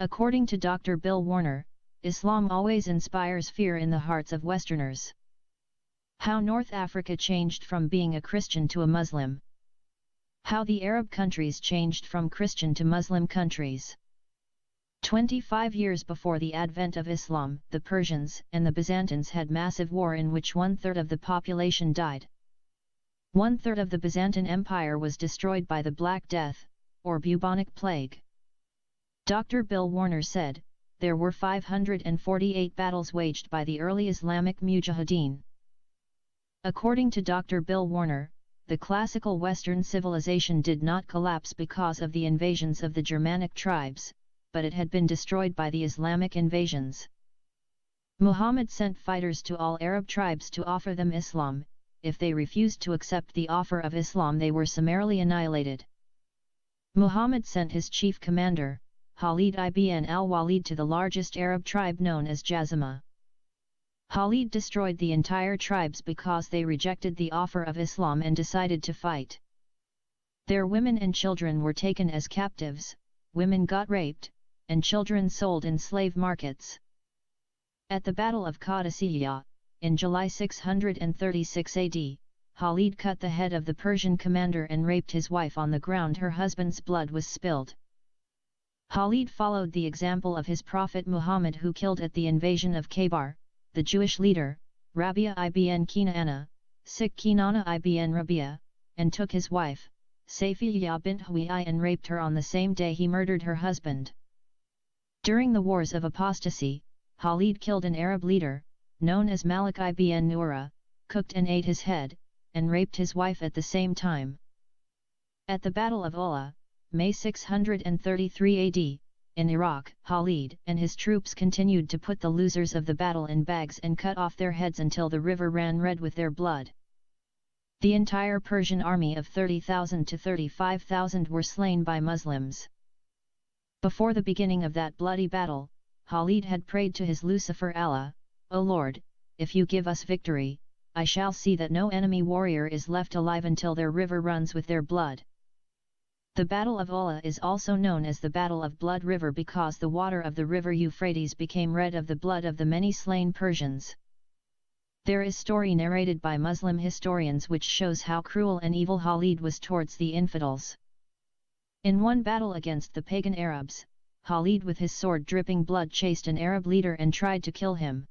According to Dr. Bill Warner, Islam always inspires fear in the hearts of Westerners. How North Africa changed from being a Christian to a Muslim. How the Arab countries changed from Christian to Muslim countries. 25 years before the advent of Islam, the Persians and the Byzantines had massive war in which 1/3 of the population died. 1/3 of the Byzantine Empire was destroyed by the Black Death, or bubonic plague. Dr. Bill Warner said, there were 548 battles waged by the early Islamic Mujahideen. According to Dr. Bill Warner, the classical Western civilization did not collapse because of the invasions of the Germanic tribes, but it had been destroyed by the Islamic invasions. Muhammad sent fighters to all Arab tribes to offer them Islam. If they refused to accept the offer of Islam, they were summarily annihilated. Muhammad sent his chief commander, Khalid ibn al-Walid, to the largest Arab tribe known as Jazima. Khalid destroyed the entire tribes because they rejected the offer of Islam and decided to fight. Their women and children were taken as captives, women got raped, and children sold in slave markets. At the Battle of Qadisiyah, in July 636 AD, Khalid cut the head of the Persian commander and raped his wife on the ground. Her husband's blood was spilled. Khalid followed the example of his prophet Muhammad, who killed at the invasion of Khaybar, the Jewish leader, Rabia ibn Kinana, Kinana ibn Rabia, and took his wife, Safiyyah bint Huwai, and raped her on the same day he murdered her husband. During the Wars of Apostasy, Khalid killed an Arab leader, known as Malik ibn Nura, cooked and ate his head, and raped his wife at the same time. At the Battle of Ula, May 633 AD, in Iraq, Khalid and his troops continued to put the losers of the battle in bags and cut off their heads until the river ran red with their blood. The entire Persian army of 30,000 to 35,000 were slain by Muslims. Before the beginning of that bloody battle, Khalid had prayed to his Lucifer Allah, "O Lord, if you give us victory, I shall see that no enemy warrior is left alive until their river runs with their blood." The Battle of Ula is also known as the Battle of Blood River because the water of the river Euphrates became red of the blood of the many slain Persians. There is story narrated by Muslim historians which shows how cruel and evil Khalid was towards the infidels. In one battle against the pagan Arabs, Khalid with his sword dripping blood chased an Arab leader and tried to kill him.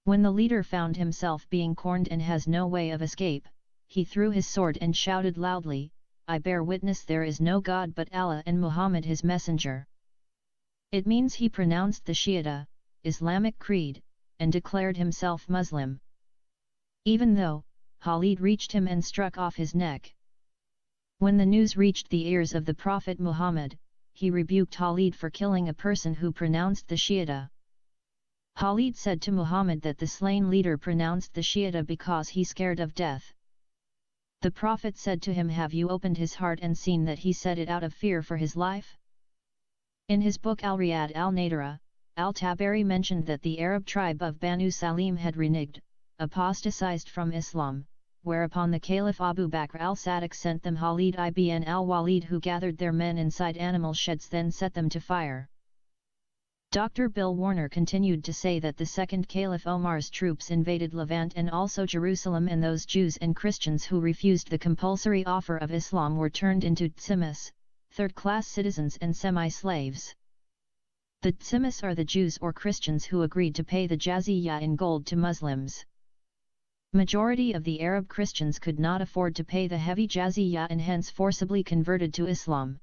When the leader found himself being cornered and has no way of escape, he threw his sword and shouted loudly, "I bear witness there is no God but Allah and Muhammad his messenger." It means he pronounced the Shia Islamic creed, and declared himself Muslim. Even though, Khalid reached him and struck off his neck. When the news reached the ears of the Prophet Muhammad, he rebuked Khalid for killing a person who pronounced the Shia. Khalid said to Muhammad that the slain leader pronounced the Shia because he scared of death. The Prophet said to him, "Have you opened his heart and seen that he said it out of fear for his life?" In his book Al-Riyad al-Nadira, Al-Tabari mentioned that the Arab tribe of Banu Salim had reneged, apostatized from Islam, whereupon the Caliph Abu Bakr al-Sadiq sent them Khalid ibn al-Walid, who gathered their men inside animal sheds, then set them to fire. Dr. Bill Warner continued to say that the second Caliph Omar's troops invaded Levant and also Jerusalem, and those Jews and Christians who refused the compulsory offer of Islam were turned into tsimis, third-class citizens and semi-slaves. The tsimis are the Jews or Christians who agreed to pay the jaziyah in gold to Muslims. Majority of the Arab Christians could not afford to pay the heavy jaziyah and hence forcibly converted to Islam.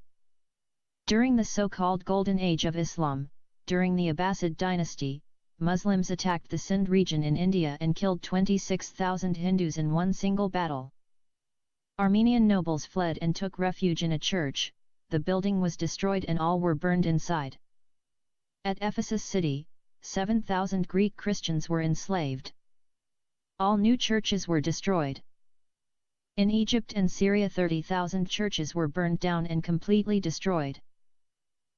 During the so-called Golden Age of Islam, during the Abbasid dynasty, Muslims attacked the Sindh region in India and killed 26,000 Hindus in one single battle. Armenian nobles fled and took refuge in a church. The building was destroyed and all were burned inside. At Ephesus city, 7,000 Greek Christians were enslaved. All new churches were destroyed. In Egypt and Syria 30,000 churches were burned down and completely destroyed.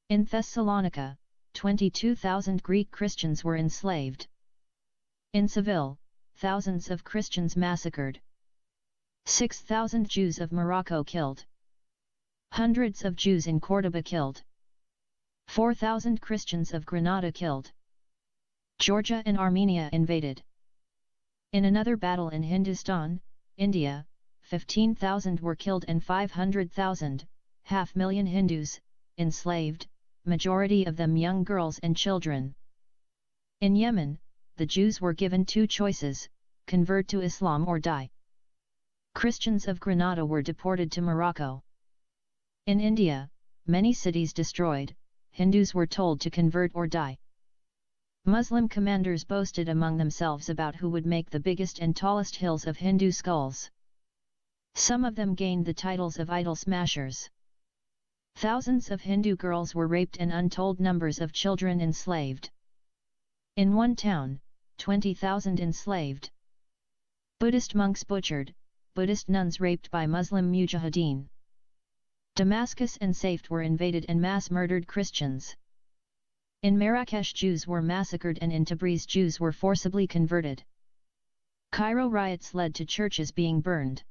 In Thessalonica, 22,000 Greek Christians were enslaved. In Seville, thousands of Christians massacred. 6,000 Jews of Morocco killed. Hundreds of Jews in Córdoba killed. 4,000 Christians of Granada killed. Georgia and Armenia invaded. In another battle in Hindustan, India, 15,000 were killed and 500,000, 500,000 Hindus, enslaved, majority of them young girls and children. In Yemen, the Jews were given two choices: convert to Islam or die. Christians of Granada were deported to Morocco. In India, many cities destroyed, Hindus were told to convert or die. Muslim commanders boasted among themselves about who would make the biggest and tallest hills of Hindu skulls. Some of them gained the titles of idol smashers. Thousands of Hindu girls were raped and untold numbers of children enslaved. In one town, 20,000 enslaved. Buddhist monks butchered, Buddhist nuns raped by Muslim mujahideen. Damascus and Safed were invaded and mass murdered Christians. In Marrakesh Jews were massacred and in Tabriz Jews were forcibly converted. Cairo riots led to churches being burned.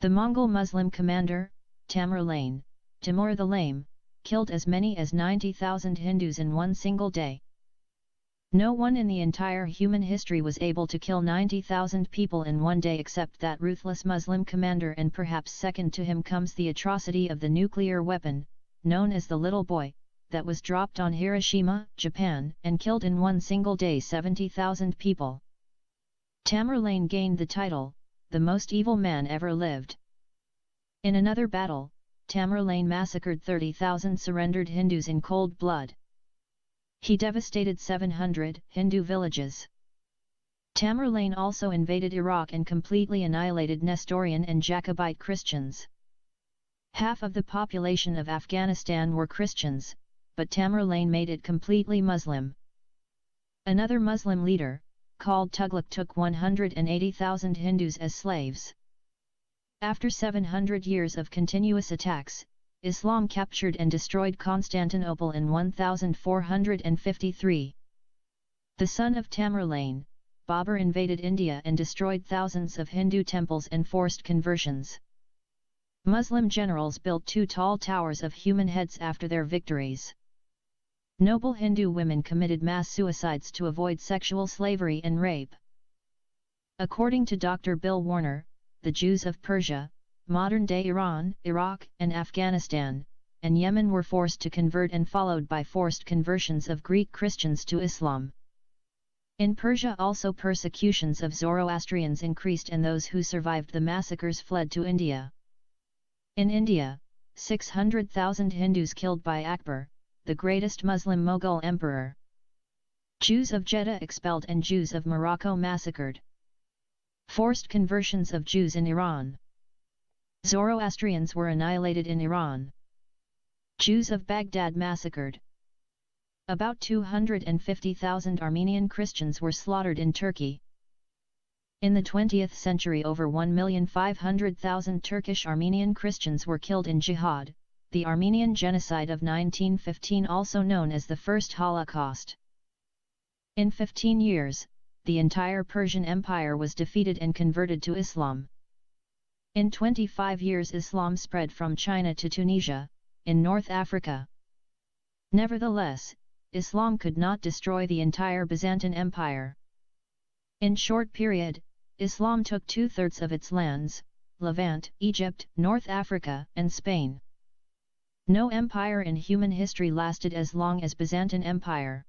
The Mongol Muslim commander, Tamerlane, Timur the Lame, killed as many as 90,000 Hindus in one single day. No one in the entire human history was able to kill 90,000 people in one day except that ruthless Muslim commander, and perhaps second to him comes the atrocity of the nuclear weapon, known as the Little Boy, that was dropped on Hiroshima, Japan, and killed in one single day 70,000 people. Tamerlane gained the title, the most evil man ever lived. In another battle, Tamerlane massacred 30,000 surrendered Hindus in cold blood. He devastated 700 Hindu villages. Tamerlane also invaded Iraq and completely annihilated Nestorian and Jacobite Christians. Half of the population of Afghanistan were Christians, but Tamerlane made it completely Muslim. Another Muslim leader, called Tughlaq, took 180,000 Hindus as slaves. After 700 years of continuous attacks, Islam captured and destroyed Constantinople in 1453. The son of Tamerlane, Babur invaded India and destroyed thousands of Hindu temples and forced conversions. Muslim generals built 2 tall towers of human heads after their victories. Noble Hindu women committed mass suicides to avoid sexual slavery and rape. According to Dr. Bill Warner, the Jews of Persia, modern-day Iran, Iraq, and Afghanistan, and Yemen were forced to convert and followed by forced conversions of Greek Christians to Islam. In Persia also persecutions of Zoroastrians increased and those who survived the massacres fled to India. In India, 600,000 Hindus killed by Akbar, the greatest Muslim Mughal emperor. Jews of Jeddah expelled and Jews of Morocco massacred. Forced conversions of Jews in Iran. Zoroastrians were annihilated in Iran. Jews of Baghdad massacred. About 250,000 Armenian Christians were slaughtered in Turkey. In the 20th century over 1,500,000 Turkish Armenian Christians were killed in jihad, the Armenian Genocide of 1915, also known as the First Holocaust. In 15 years, the entire Persian Empire was defeated and converted to Islam. In 25 years Islam spread from China to Tunisia, in North Africa. Nevertheless, Islam could not destroy the entire Byzantine Empire. In short period, Islam took 2/3 of its lands, Levant, Egypt, North Africa, and Spain. No empire in human history lasted as long as Byzantine Empire.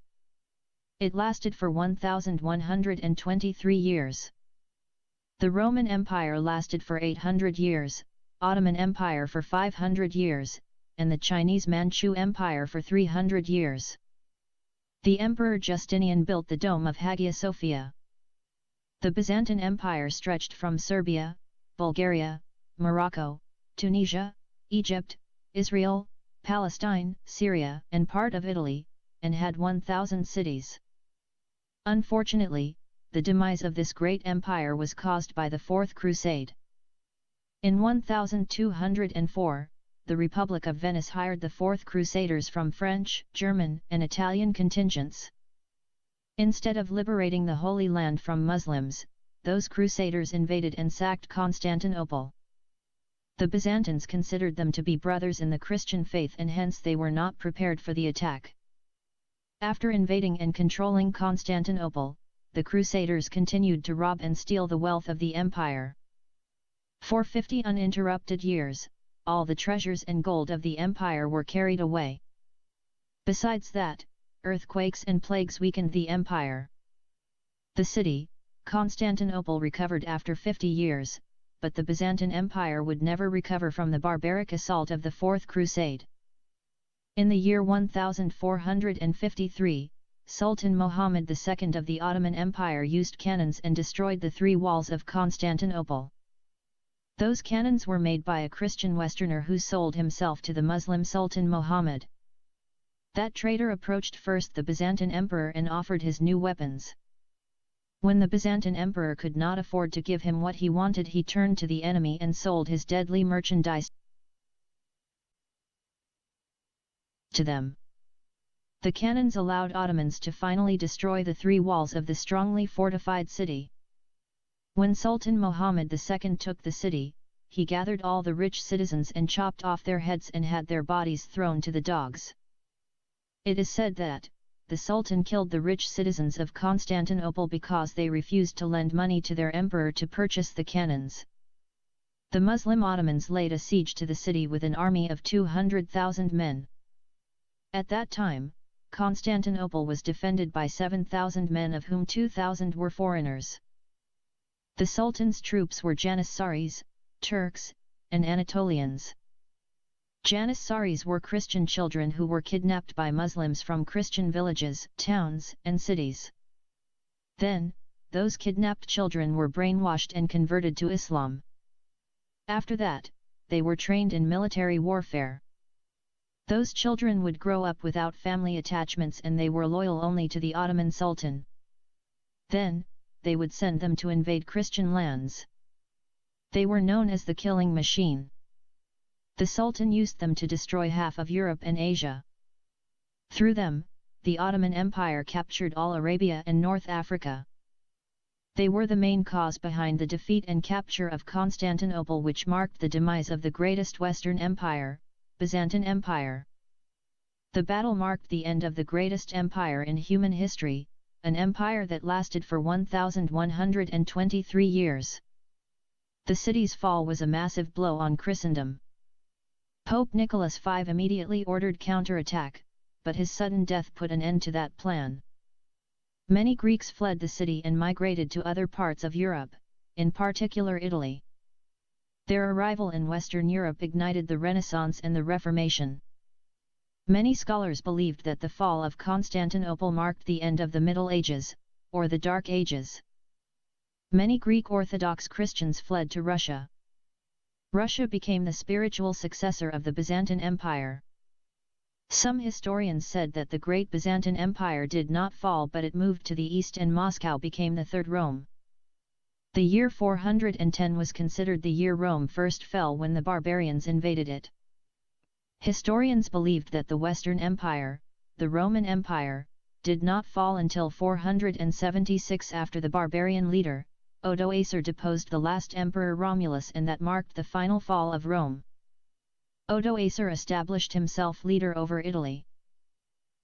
It lasted for 1,123 years. The Roman Empire lasted for 800 years, Ottoman Empire for 500 years, and the Chinese Manchu Empire for 300 years. The Emperor Justinian built the Dome of Hagia Sophia. The Byzantine Empire stretched from Serbia, Bulgaria, Morocco, Tunisia, Egypt, Israel, Palestine, Syria, and part of Italy, and had 1,000 cities. Unfortunately, the demise of this great empire was caused by the Fourth Crusade. In 1204, the Republic of Venice hired the Fourth Crusaders from French, German, and Italian contingents. Instead of liberating the Holy Land from Muslims, those crusaders invaded and sacked Constantinople. The Byzantines considered them to be brothers in the Christian faith, and hence they were not prepared for the attack. After invading and controlling Constantinople, the Crusaders continued to rob and steal the wealth of the empire. For 50 uninterrupted years, all the treasures and gold of the empire were carried away. Besides that, earthquakes and plagues weakened the empire. The city, Constantinople, recovered after 50 years, but the Byzantine Empire would never recover from the barbaric assault of the Fourth Crusade. In the year 1453, Sultan Muhammad II of the Ottoman Empire used cannons and destroyed the 3 walls of Constantinople. Those cannons were made by a Christian Westerner who sold himself to the Muslim Sultan Muhammad. That traitor approached first the Byzantine Emperor and offered his new weapons. When the Byzantine Emperor could not afford to give him what he wanted, he turned to the enemy and sold his deadly merchandise to them. The cannons allowed Ottomans to finally destroy the 3 walls of the strongly fortified city. When Sultan Muhammad II took the city, he gathered all the rich citizens and chopped off their heads and had their bodies thrown to the dogs. It is said that the Sultan killed the rich citizens of Constantinople because they refused to lend money to their emperor to purchase the cannons. The Muslim Ottomans laid a siege to the city with an army of 200,000 men. At that time, Constantinople was defended by 7,000 men, of whom 2,000 were foreigners. The Sultan's troops were Janissaries, Turks, and Anatolians. Janissaries were Christian children who were kidnapped by Muslims from Christian villages, towns, and cities. Then, those kidnapped children were brainwashed and converted to Islam. After that, they were trained in military warfare. Those children would grow up without family attachments and they were loyal only to the Ottoman Sultan. Then, they would send them to invade Christian lands. They were known as the killing machine. The Sultan used them to destroy half of Europe and Asia. Through them, the Ottoman Empire captured all Arabia and North Africa. They were the main cause behind the defeat and capture of Constantinople, which marked the demise of the greatest Western empire, Byzantine Empire. The battle marked the end of the greatest empire in human history, an empire that lasted for 1,123 years. The city's fall was a massive blow on Christendom. Pope Nicholas V immediately ordered counterattack, but his sudden death put an end to that plan. Many Greeks fled the city and migrated to other parts of Europe, in particular Italy. Their arrival in Western Europe ignited the Renaissance and the Reformation. Many scholars believed that the fall of Constantinople marked the end of the Middle Ages, or the Dark Ages. Many Greek Orthodox Christians fled to Russia. Russia became the spiritual successor of the Byzantine Empire. Some historians said that the Great Byzantine Empire did not fall, but it moved to the east and Moscow became the Third Rome. The year 410 was considered the year Rome first fell, when the barbarians invaded it. Historians believed that the Western Empire, the Roman Empire, did not fall until 476 after the barbarian leader, Odoacer, deposed the last emperor Romulus, and that marked the final fall of Rome. Odoacer established himself leader over Italy.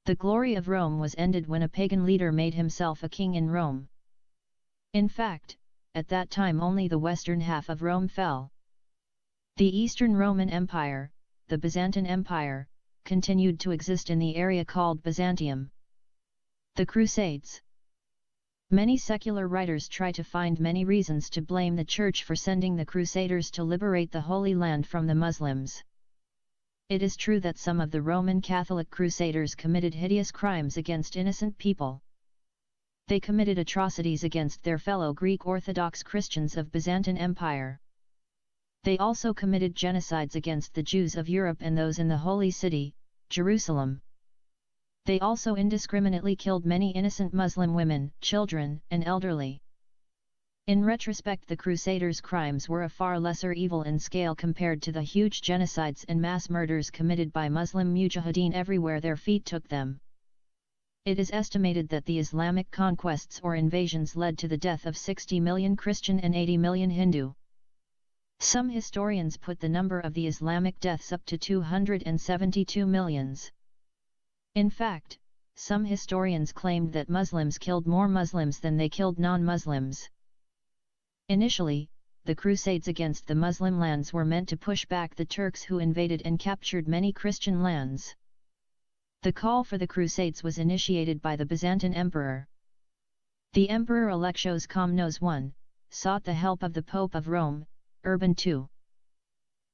The glory of Rome was ended when a pagan leader made himself a king in Rome. In fact, at that time only the western half of Rome fell. The Eastern Roman Empire, the Byzantine Empire, continued to exist in the area called Byzantium. The Crusades. Many secular writers try to find many reasons to blame the Church for sending the Crusaders to liberate the Holy Land from the Muslims. It is true that some of the Roman Catholic Crusaders committed hideous crimes against innocent people. They committed atrocities against their fellow Greek Orthodox Christians of Byzantine Empire. They also committed genocides against the Jews of Europe and those in the Holy City, Jerusalem. They also indiscriminately killed many innocent Muslim women, children, and elderly. In retrospect, the Crusaders' crimes were a far lesser evil in scale compared to the huge genocides and mass murders committed by Muslim mujahideen everywhere their feet took them. It is estimated that the Islamic conquests or invasions led to the death of 60 million Christian and 80 million Hindu. Some historians put the number of the Islamic deaths up to 272 million. In fact, some historians claimed that Muslims killed more Muslims than they killed non-Muslims. Initially, the Crusades against the Muslim lands were meant to push back the Turks who invaded and captured many Christian lands. The call for the Crusades was initiated by the Byzantine Emperor. The Emperor Alexios Komnenos I sought the help of the Pope of Rome, Urban II.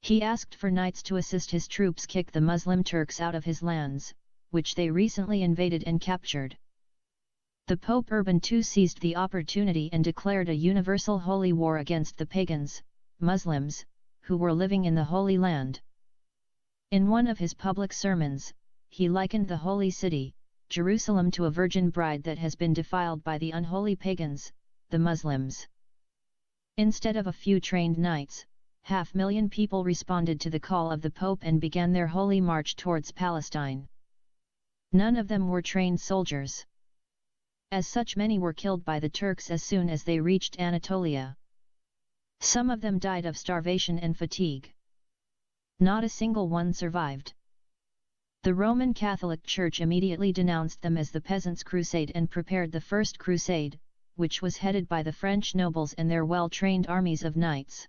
He asked for knights to assist his troops kick the Muslim Turks out of his lands, which they recently invaded and captured. The Pope Urban II seized the opportunity and declared a universal holy war against the pagans, Muslims, who were living in the Holy Land. In one of his public sermons, he likened the holy city, Jerusalem, to a virgin bride that has been defiled by the unholy pagans, the Muslims. Instead of a few trained knights, 500,000 people responded to the call of the Pope and began their holy march towards Palestine. None of them were trained soldiers. As such, many were killed by the Turks as soon as they reached Anatolia. Some of them died of starvation and fatigue. Not a single one survived. The Roman Catholic Church immediately denounced them as the Peasants' Crusade and prepared the First Crusade, which was headed by the French nobles and their well-trained armies of knights.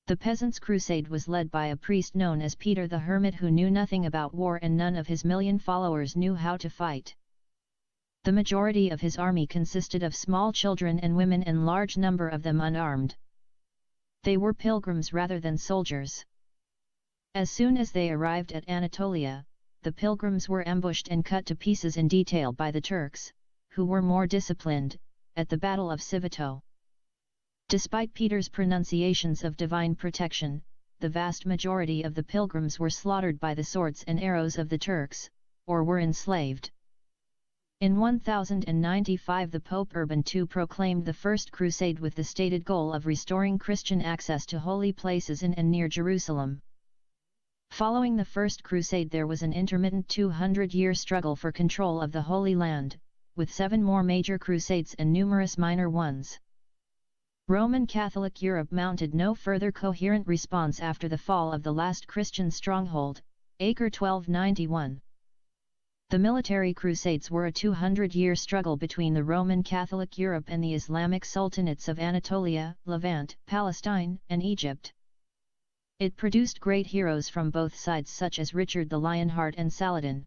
The Peasants' Crusade was led by a priest known as Peter the Hermit, who knew nothing about war, and none of his million followers knew how to fight. The majority of his army consisted of small children and women, and large number of them unarmed. They were pilgrims rather than soldiers. As soon as they arrived at Anatolia, the pilgrims were ambushed and cut to pieces in detail by the Turks, who were more disciplined, at the Battle of Civito. Despite Peter's pronunciations of divine protection, the vast majority of the pilgrims were slaughtered by the swords and arrows of the Turks, or were enslaved. In 1095 the Pope Urban II proclaimed the First Crusade with the stated goal of restoring Christian access to holy places in and near Jerusalem. Following the First Crusade there was an intermittent 200-year struggle for control of the Holy Land, with 7 more major crusades and numerous minor ones. Roman Catholic Europe mounted no further coherent response after the fall of the last Christian stronghold, Acre 1291. The military crusades were a 200-year struggle between the Roman Catholic Europe and the Islamic sultanates of Anatolia, Levant, Palestine, and Egypt. It produced great heroes from both sides such as Richard the Lionheart and Saladin.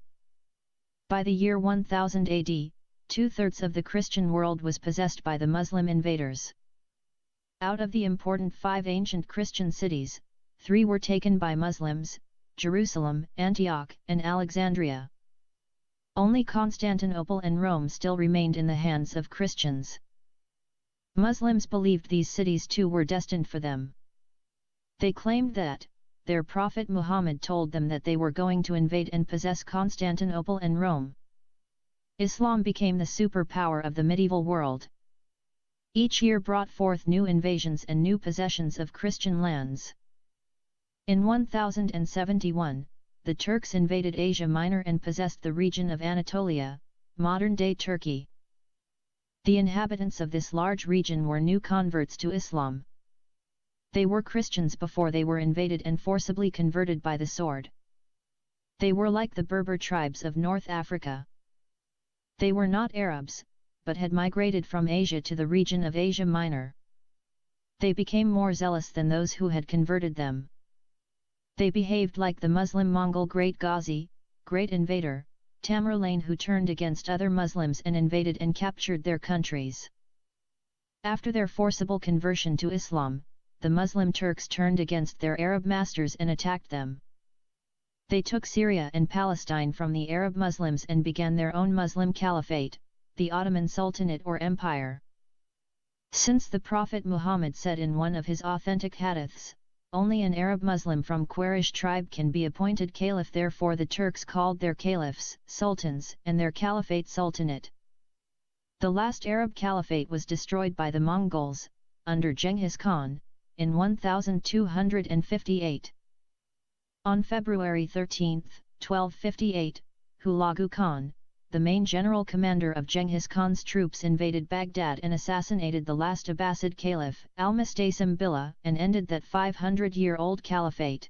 By the year 1000 AD, 2/3 of the Christian world was possessed by the Muslim invaders. Out of the important 5 ancient Christian cities, 3 were taken by Muslims: Jerusalem, Antioch, and Alexandria. Only Constantinople and Rome still remained in the hands of Christians. Muslims believed these cities too were destined for them. They claimed that their prophet Muhammad told them that they were going to invade and possess Constantinople and Rome. Islam became the superpower of the medieval world. Each year brought forth new invasions and new possessions of Christian lands. In 1071, the Turks invaded Asia Minor and possessed the region of Anatolia, modern-day Turkey. The inhabitants of this large region were new converts to Islam. They were Christians before they were invaded and forcibly converted by the sword. They were like the Berber tribes of North Africa. They were not Arabs, but had migrated from Asia to the region of Asia Minor. They became more zealous than those who had converted them. They behaved like the Muslim Mongol Great Ghazi, Great Invader, Tamerlane, who turned against other Muslims and invaded and captured their countries. After their forcible conversion to Islam, the Muslim Turks turned against their Arab masters and attacked them. They took Syria and Palestine from the Arab Muslims and began their own Muslim Caliphate, the Ottoman Sultanate or Empire. Since the Prophet Muhammad said in one of his authentic hadiths, only an Arab Muslim from Quraysh tribe can be appointed caliph, therefore the Turks called their caliphs sultans and their caliphate sultanate. The last Arab caliphate was destroyed by the Mongols, under Genghis Khan, in 1258. On February 13, 1258, Hulagu Khan, the main general commander of Genghis Khan's troops, invaded Baghdad and assassinated the last Abbasid caliph, Al-Mustasim Billah, and ended that 500-year-old caliphate.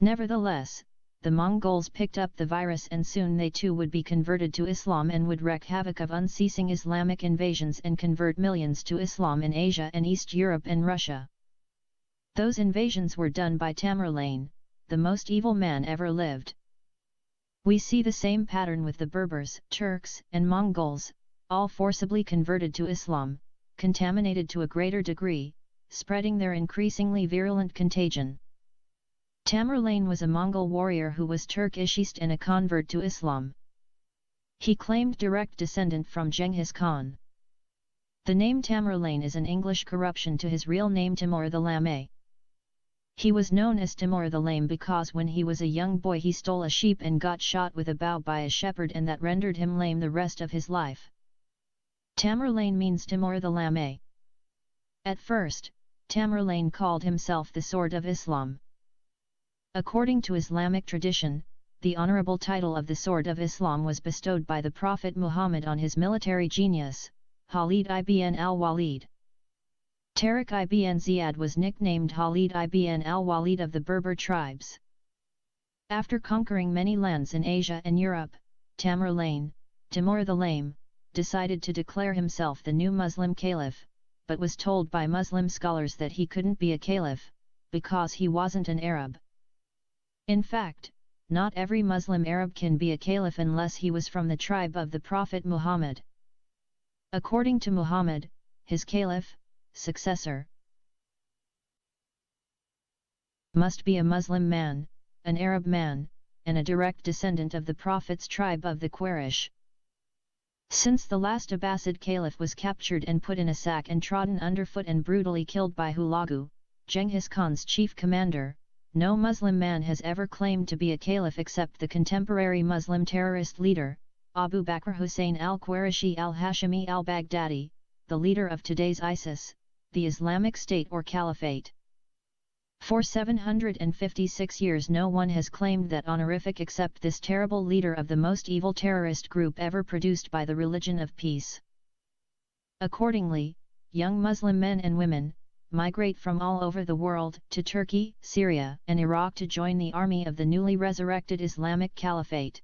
Nevertheless, the Mongols picked up the virus, and soon they too would be converted to Islam and would wreak havoc of unceasing Islamic invasions and convert millions to Islam in Asia and East Europe and Russia. Those invasions were done by Tamerlane, the most evil man ever lived. We see the same pattern with the Berbers, Turks, and Mongols, all forcibly converted to Islam, contaminated to a greater degree, spreading their increasingly virulent contagion. Tamerlane was a Mongol warrior who was Turkishist and a convert to Islam. He claimed direct descent from Genghis Khan. The name Tamerlane is an English corruption to his real name Timur the Lame. He was known as Timur the Lame because when he was a young boy he stole a sheep and got shot with a bow by a shepherd, and that rendered him lame the rest of his life. Tamerlane means Timur the Lame. At first, Tamerlane called himself the Sword of Islam. According to Islamic tradition, the honorable title of the Sword of Islam was bestowed by the Prophet Muhammad on his military genius, Khalid ibn al-Walid. Tariq ibn Ziyad was nicknamed Khalid ibn al-Walid of the Berber tribes. After conquering many lands in Asia and Europe, Tamerlane, Timur the Lame, decided to declare himself the new Muslim caliph, but was told by Muslim scholars that he couldn't be a caliph, because he wasn't an Arab. In fact, not every Muslim Arab can be a caliph unless he was from the tribe of the Prophet Muhammad. According to Muhammad, his caliph, successor, must be a Muslim man, an Arab man, and a direct descendant of the Prophet's tribe of the Quraysh. Since the last Abbasid caliph was captured and put in a sack and trodden underfoot and brutally killed by Hulagu, Genghis Khan's chief commander, no Muslim man has ever claimed to be a caliph except the contemporary Muslim terrorist leader, Abu Bakr Hussein al-Qurayshi al-Hashimi al-Baghdadi, the leader of today's ISIS, the Islamic State or Caliphate. For 756 years no one has claimed that honorific except this terrible leader of the most evil terrorist group ever produced by the religion of peace. Accordingly, young Muslim men and women migrate from all over the world to Turkey, Syria, and Iraq to join the army of the newly resurrected Islamic Caliphate.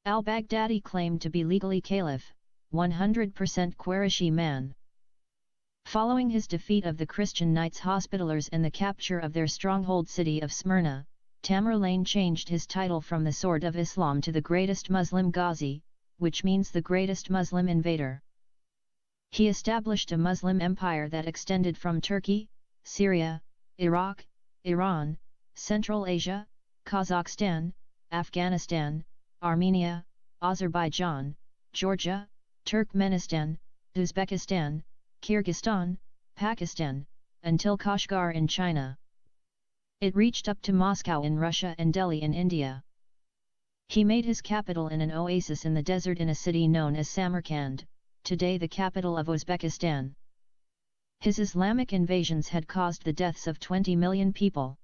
Al-Baghdadi claimed to be legally caliph, 100% Qurayshi man. Following his defeat of the Christian Knights Hospitallers and the capture of their stronghold city of Smyrna, Tamerlane changed his title from the Sword of Islam to the Greatest Muslim Ghazi, which means the greatest Muslim invader. He established a Muslim empire that extended from Turkey, Syria, Iraq, Iran, Central Asia, Kazakhstan, Afghanistan, Armenia, Azerbaijan, Georgia, Turkmenistan, Uzbekistan, Kyrgyzstan, Pakistan, until Kashgar in China. It reached up to Moscow in Russia and Delhi in India. He made his capital in an oasis in the desert in a city known as Samarkand, today the capital of Uzbekistan. His Islamic invasions had caused the deaths of 20 million people.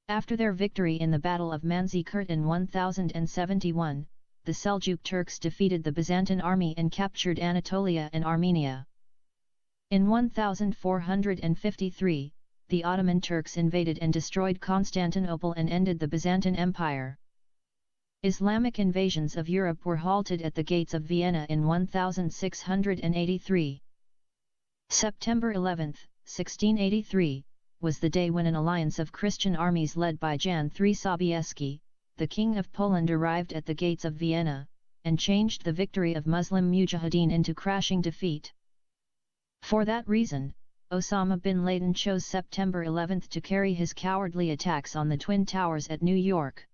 After their victory in the Battle of Manzikert in 1071, the Seljuk Turks defeated the Byzantine army and captured Anatolia and Armenia. In 1453, the Ottoman Turks invaded and destroyed Constantinople and ended the Byzantine Empire. Islamic invasions of Europe were halted at the gates of Vienna in 1683. September 11, 1683, was the day when an alliance of Christian armies led by Jan III Sobieski, the King of Poland, arrived at the gates of Vienna, and changed the victory of Muslim Mujahideen into crashing defeat. For that reason, Osama bin Laden chose September 11 to carry his cowardly attacks on the Twin Towers at New York.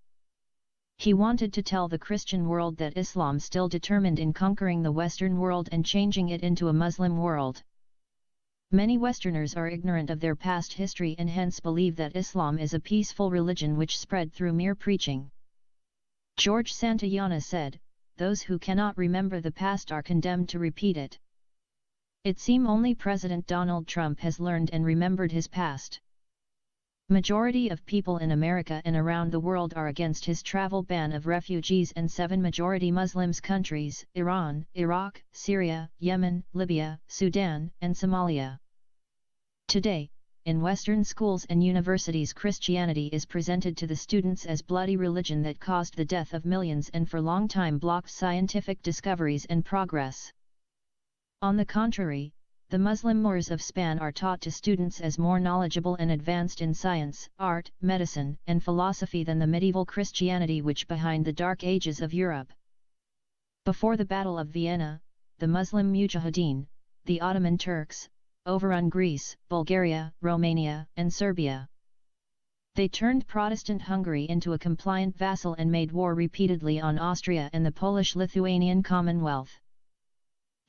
He wanted to tell the Christian world that Islam still determined in conquering the Western world and changing it into a Muslim world. Many Westerners are ignorant of their past history and hence believe that Islam is a peaceful religion which spread through mere preaching. George Santayana said, "Those who cannot remember the past are condemned to repeat it." It seems only President Donald Trump has learned and remembered his past. Majority of people in America and around the world are against his travel ban of refugees, and 7 majority Muslims countries: Iran, Iraq, Syria, Yemen, Libya, Sudan, and Somalia. Today, in Western schools and universities, Christianity is presented to the students as bloody religion that caused the death of millions and for long time blocked scientific discoveries and progress. On the contrary, the Muslim mores of Spain are taught to students as more knowledgeable and advanced in science, art, medicine, and philosophy than the medieval Christianity which behind the Dark Ages of Europe. Before the Battle of Vienna, the Muslim Mujahideen, the Ottoman Turks, overrun Greece, Bulgaria, Romania, and Serbia. They turned Protestant Hungary into a compliant vassal and made war repeatedly on Austria and the Polish-Lithuanian Commonwealth.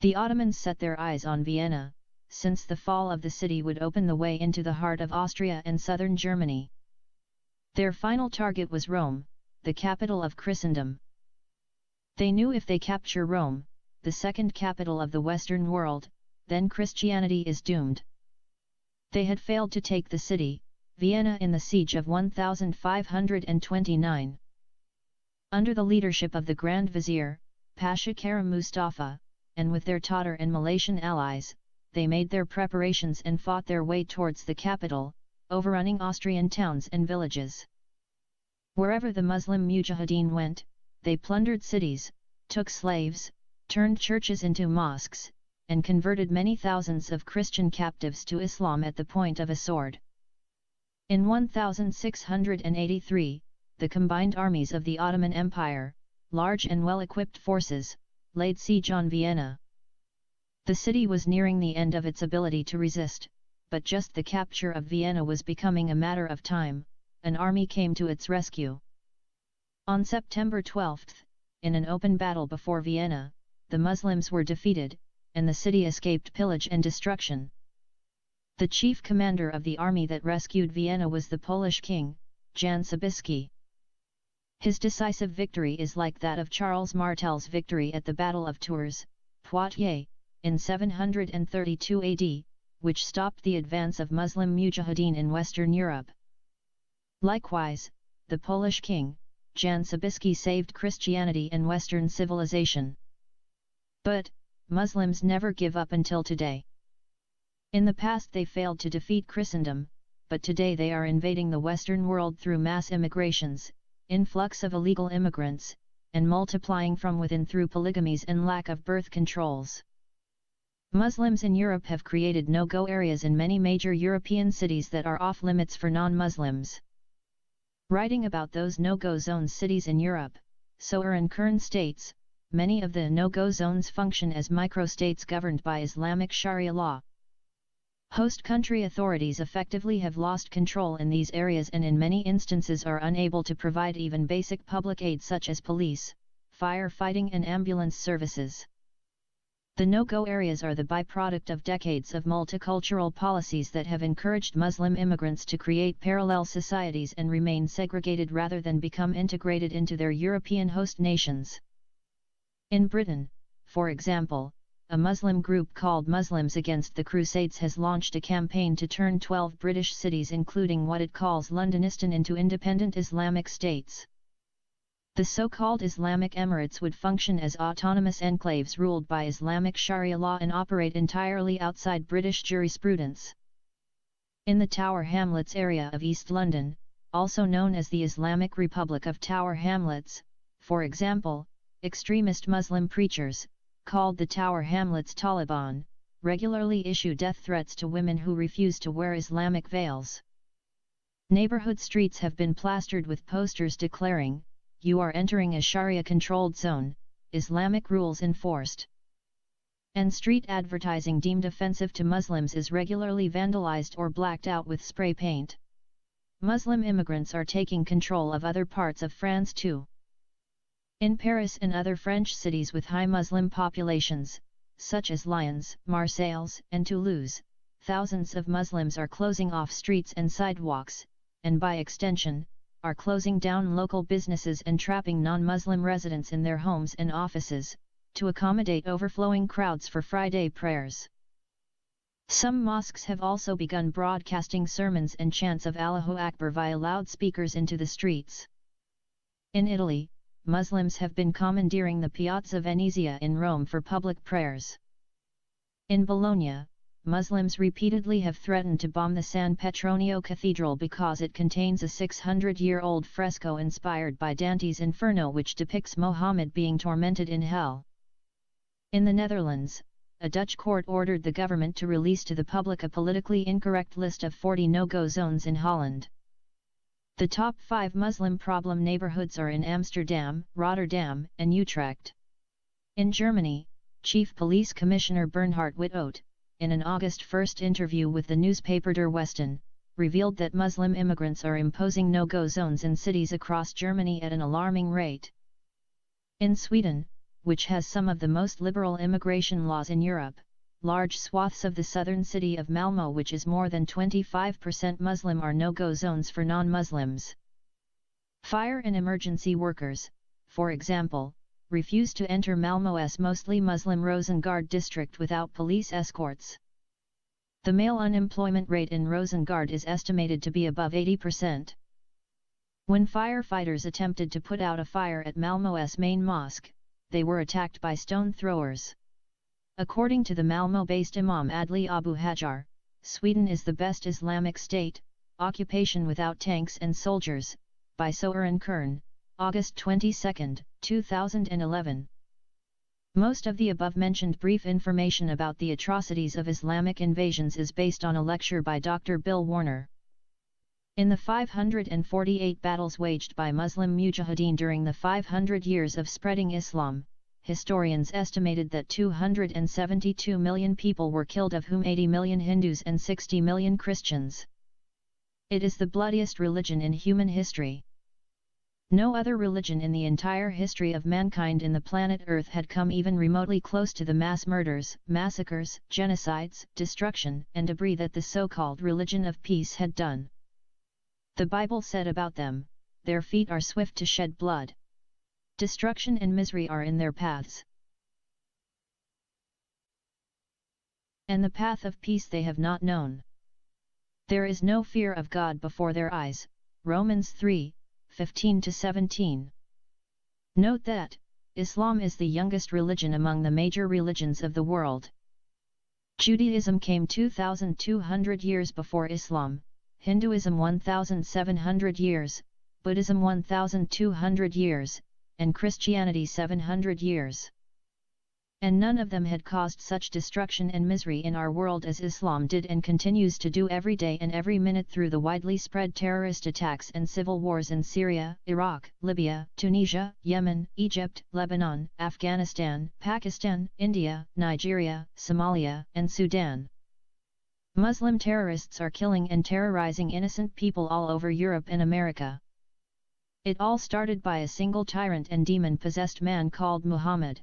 The Ottomans set their eyes on Vienna, since the fall of the city would open the way into the heart of Austria and southern Germany. Their final target was Rome, the capital of Christendom. They knew if they capture Rome, the second capital of the Western world, then Christianity is doomed. They had failed to take the city, Vienna, in the siege of 1529. Under the leadership of the Grand Vizier, Pasha Karim Mustafa, and with their Tatar and Malaysian allies, they made their preparations and fought their way towards the capital, overrunning Austrian towns and villages. Wherever the Muslim Mujahideen went, they plundered cities, took slaves, turned churches into mosques, and converted many thousands of Christian captives to Islam at the point of a sword. In 1683, the combined armies of the Ottoman Empire, large and well-equipped forces, laid siege on Vienna. The city was nearing the end of its ability to resist, but just the capture of Vienna was becoming a matter of time. An army came to its rescue. On September 12, in an open battle before Vienna, the Muslims were defeated, and the city escaped pillage and destruction. The chief commander of the army that rescued Vienna was the Polish king, Jan Sobieski. His decisive victory is like that of Charles Martel's victory at the Battle of Tours, Poitiers, in 732 AD, which stopped the advance of Muslim Mujahideen in Western Europe. Likewise, the Polish king, Jan Sobieski, saved Christianity and Western civilization. But, Muslims never give up until today. In the past they failed to defeat Christendom, but today they are invading the Western world through mass immigrations, influx of illegal immigrants, and multiplying from within through polygamies and lack of birth controls. Muslims in Europe have created no-go areas in many major European cities that are off-limits for non-Muslims. Writing about those no-go zones cities in Europe, Soer Kern states, many of the no-go zones function as microstates governed by Islamic Sharia law. Host country authorities effectively have lost control in these areas and in many instances are unable to provide even basic public aid such as police, firefighting and ambulance services. The no-go areas are the byproduct of decades of multicultural policies that have encouraged Muslim immigrants to create parallel societies and remain segregated rather than become integrated into their European host nations. In Britain, for example, a Muslim group called Muslims Against the Crusades has launched a campaign to turn 12 British cities, including what it calls Londonistan, into independent Islamic states. The so-called Islamic Emirates would function as autonomous enclaves ruled by Islamic Sharia law and operate entirely outside British jurisprudence. In the Tower Hamlets area of East London, also known as the Islamic Republic of Tower Hamlets, for example, extremist Muslim preachers, called the Tower Hamlets Taliban, regularly issue death threats to women who refuse to wear Islamic veils. Neighborhood streets have been plastered with posters declaring, "You are entering a Sharia-controlled zone, Islamic rules enforced." And street advertising deemed offensive to Muslims is regularly vandalized or blacked out with spray paint. Muslim immigrants are taking control of other parts of France too. In Paris and other French cities with high Muslim populations, such as Lyons, Marseilles, and Toulouse, thousands of Muslims are closing off streets and sidewalks, and by extension, are closing down local businesses and trapping non-Muslim residents in their homes and offices, to accommodate overflowing crowds for Friday prayers. Some mosques have also begun broadcasting sermons and chants of Allahu Akbar via loudspeakers into the streets. In Italy, Muslims have been commandeering the Piazza Venezia in Rome for public prayers. In Bologna, Muslims repeatedly have threatened to bomb the San Petronio Cathedral because it contains a 600-year-old fresco inspired by Dante's Inferno which depicts Muhammad being tormented in hell. In the Netherlands, a Dutch court ordered the government to release to the public a politically incorrect list of 40 no-go zones in Holland. The top 5 Muslim problem neighborhoods are in Amsterdam, Rotterdam, and Utrecht. In Germany, Chief Police Commissioner Bernhard Witthout, in an August 1 interview with the newspaper Der Westen, revealed that Muslim immigrants are imposing no-go zones in cities across Germany at an alarming rate. In Sweden, which has some of the most liberal immigration laws in Europe, large swaths of the southern city of Malmö, which is more than 25% Muslim, are no-go zones for non-Muslims. Fire and emergency workers, for example, refuse to enter Malmö's mostly Muslim Rosengård district without police escorts. The male unemployment rate in Rosengård is estimated to be above 80%. When firefighters attempted to put out a fire at Malmö's main mosque, they were attacked by stone throwers. According to the Malmö-based Imam Adli Abu Hajar, Sweden is the best Islamic state, occupation without tanks and soldiers, by Søren Kern, August 22, 2011. Most of the above-mentioned brief information about the atrocities of Islamic invasions is based on a lecture by Dr. Bill Warner. In the 548 battles waged by Muslim Mujahideen during the 500 years of spreading Islam, historians estimated that 272 million people were killed, of whom 80 million Hindus and 60 million Christians. It is the bloodiest religion in human history. No other religion in the entire history of mankind in the planet Earth had come even remotely close to the mass murders, massacres, genocides, destruction, and debris that the so-called religion of peace had done. The Bible said about them, "Their feet are swift to shed blood. Destruction and misery are in their paths. And the path of peace they have not known. There is no fear of God before their eyes." Romans 3:15-17. Note that Islam is the youngest religion among the major religions of the world. Judaism came 2,200 years before Islam, Hinduism 1,700 years, Buddhism 1,200 years, and Christianity 700 years. And none of them had caused such destruction and misery in our world as Islam did and continues to do every day and every minute through the widely spread terrorist attacks and civil wars in Syria, Iraq, Libya, Tunisia, Yemen, Egypt, Lebanon, Afghanistan, Pakistan, India, Nigeria, Somalia, and Sudan. Muslim terrorists are killing and terrorizing innocent people all over Europe and America. It all started by a single tyrant and demon-possessed man called Muhammad.